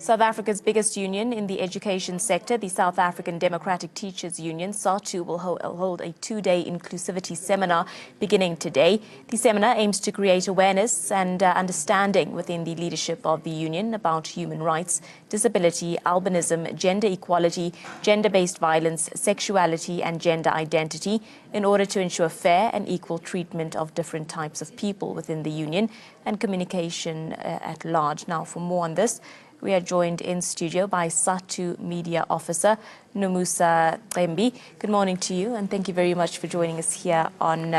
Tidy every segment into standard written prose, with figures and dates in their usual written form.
South Africa's biggest union in the education sector, the South African Democratic Teachers Union, SADTU, will hold a two-day inclusivity seminar beginning today. The seminar aims to create awareness and understanding within the leadership of the union about human rights, disability, albinism, gender equality, gender-based violence, sexuality and gender identity in order to ensure fair and equal treatment of different types of people within the union and communication at large. Now, for more on this, we are joined in studio by SADTU Media Officer Nomusa Cembi. Good morning to you, and thank you very much for joining us here on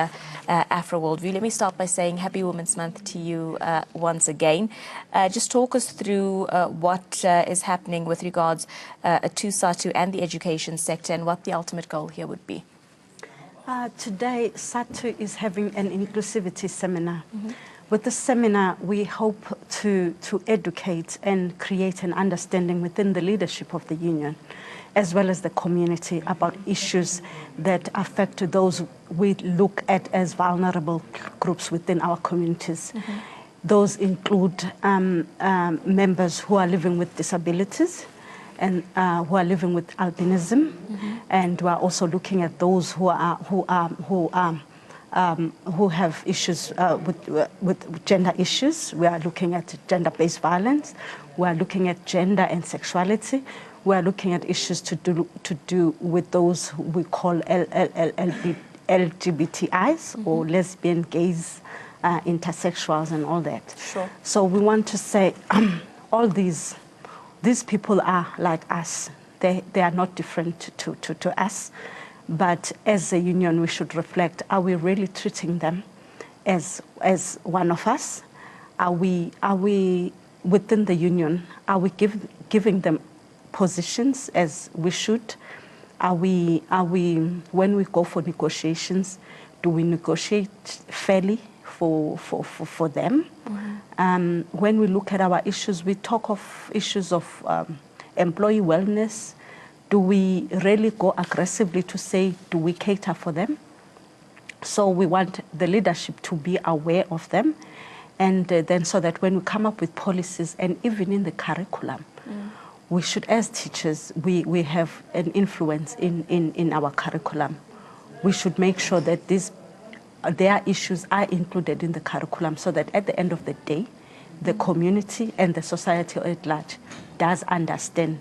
Afro Worldview. Let me start by saying Happy Women's Month to you once again. Just talk us through what is happening with regards to SADTU and the education sector and what the ultimate goal here would be. Today, SADTU is having an inclusivity seminar. With the seminar, we hope to educate and create an understanding within the leadership of the union, as well as the community, about issues that affect those we look at as vulnerable groups within our communities. Those include members who are living with disabilities and who are living with albinism, and we are also looking at those who have issues with gender issues. We are looking at gender-based violence. We are looking at gender and sexuality. We are looking at issues to do with those who we call LGBTIs, or lesbian, gays, intersexuals, and all that. Sure. So we want to say all these people are like us. They are not different to us. But as a union, we should reflect, are we really treating them as one of us? Are we within the union, are we giving them positions as we should? Are we, when we go for negotiations, do we negotiate fairly for them? When we look at our issues, we talk of issues of employee wellness. Do we really go aggressively to say, do we cater for them? So we want the leadership to be aware of them, and then so that when we come up with policies and even in the curriculum, we should, as teachers, we have an influence in our curriculum. We should make sure that their issues are included in the curriculum, so that at the end of the day, the community and the society at large does understand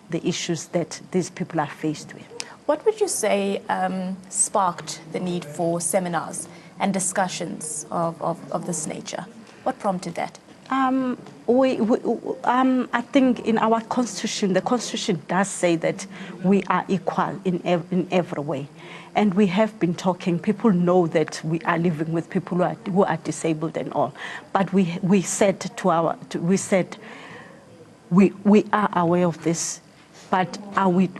the issues that these people are faced with. What would you say sparked the need for seminars and discussions of this nature? What prompted that? I think in our constitution, the constitution does say that we are equal in every way. And we have been talking, people know that we are living with people who are disabled and all. But we said we are aware of this. But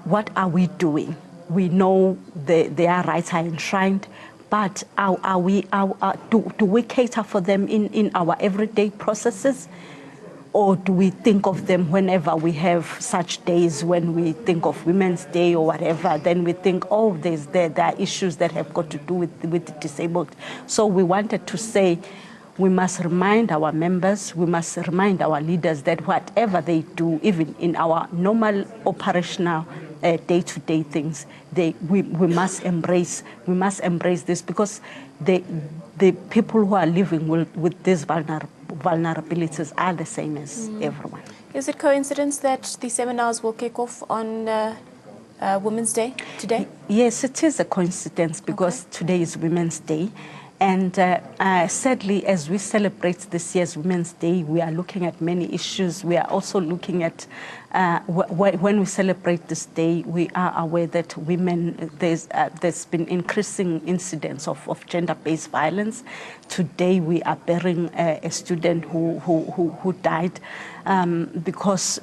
what are we doing? We know their rights are enshrined, but do we cater for them in our everyday processes? Or do we think of them whenever we have such days, when we think of Women's Day or whatever, then we think, oh, there are issues that have got to do with the disabled. So we wanted to say, we must remind our members, we must remind our leaders that whatever they do, even in our normal operational day-to-day things, we must embrace this, because the people who are living with these vulnerabilities are the same as everyone. Is it coincidence that the seminars will kick off on Women's Day today? Yes, it is a coincidence, because today is Women's Day. And sadly, as we celebrate this year's Women's Day, we are looking at many issues. We are also looking at, when we celebrate this day, we are aware that women, there's been increasing incidents of gender-based violence. Today, we are burying a student who died because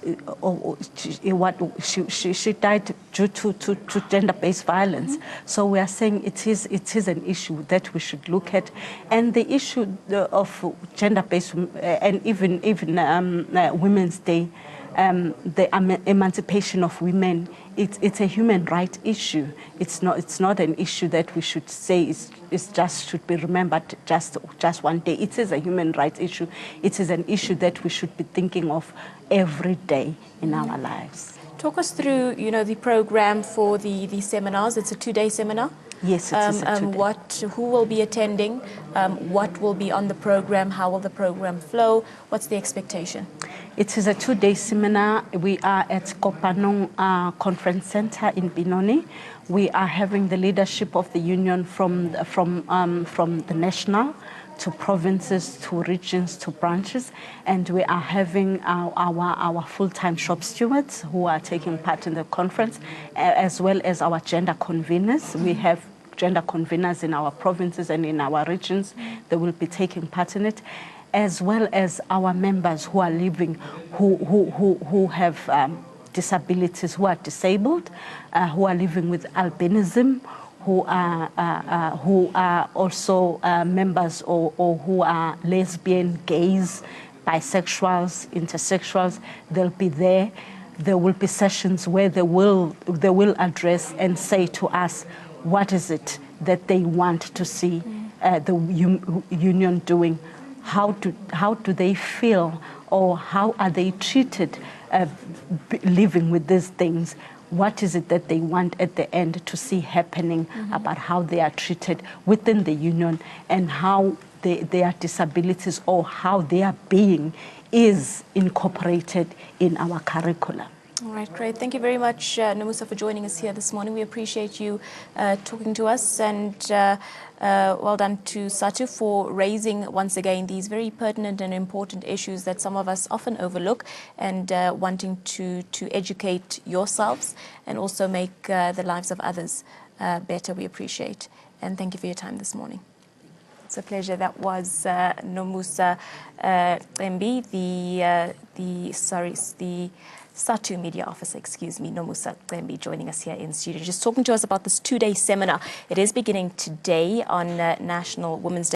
she died due to gender-based violence. So we are saying it is an issue that we should look at, and the issue of gender-based and even Women's Day the emancipation of women, it's a human right issue. It's not an issue that we should say should be remembered just one day. It is a human rights issue. It is an issue that we should be thinking of every day in our lives. Talk us through, the program for the seminars. It's a 2-day seminar. Yes, it is a 2-day. Who will be attending? What will be on the program? How will the program flow? What's the expectation? It is a 2-day seminar. We are at Kopanong Conference Center in Benoni. We are having the leadership of the union from the national to provinces, to regions, to branches, and we are having our full-time shop stewards who are taking part in the conference, as well as our gender conveners. We have gender conveners in our provinces and in our regions. They will be taking part in it, as well as our members who are living, who have disabilities, who are disabled, who are living with albinism, who are also members or who are lesbian, gays, bisexuals, intersexuals. They'll be there. There will be sessions where they will address and say to us what is it that they want to see the union doing. How do they feel, or how are they treated living with these things? What is it that they want at the end to see happening about how they are treated within the union, and how their disabilities or how their being is incorporated in our curriculum. All right, great. Thank you very much, Nomusa, for joining us here this morning. We appreciate you talking to us, and well done to SADTU for raising once again these very pertinent and important issues that some of us often overlook, and wanting to educate yourselves and also make the lives of others better. We appreciate, and thank you for your time this morning. It's a pleasure. That was Nomusa Mb, the SADTU Media Officer, Nomusa Mb, joining us here in studio, just talking to us about this 2-day seminar. It is beginning today on National Women's Day.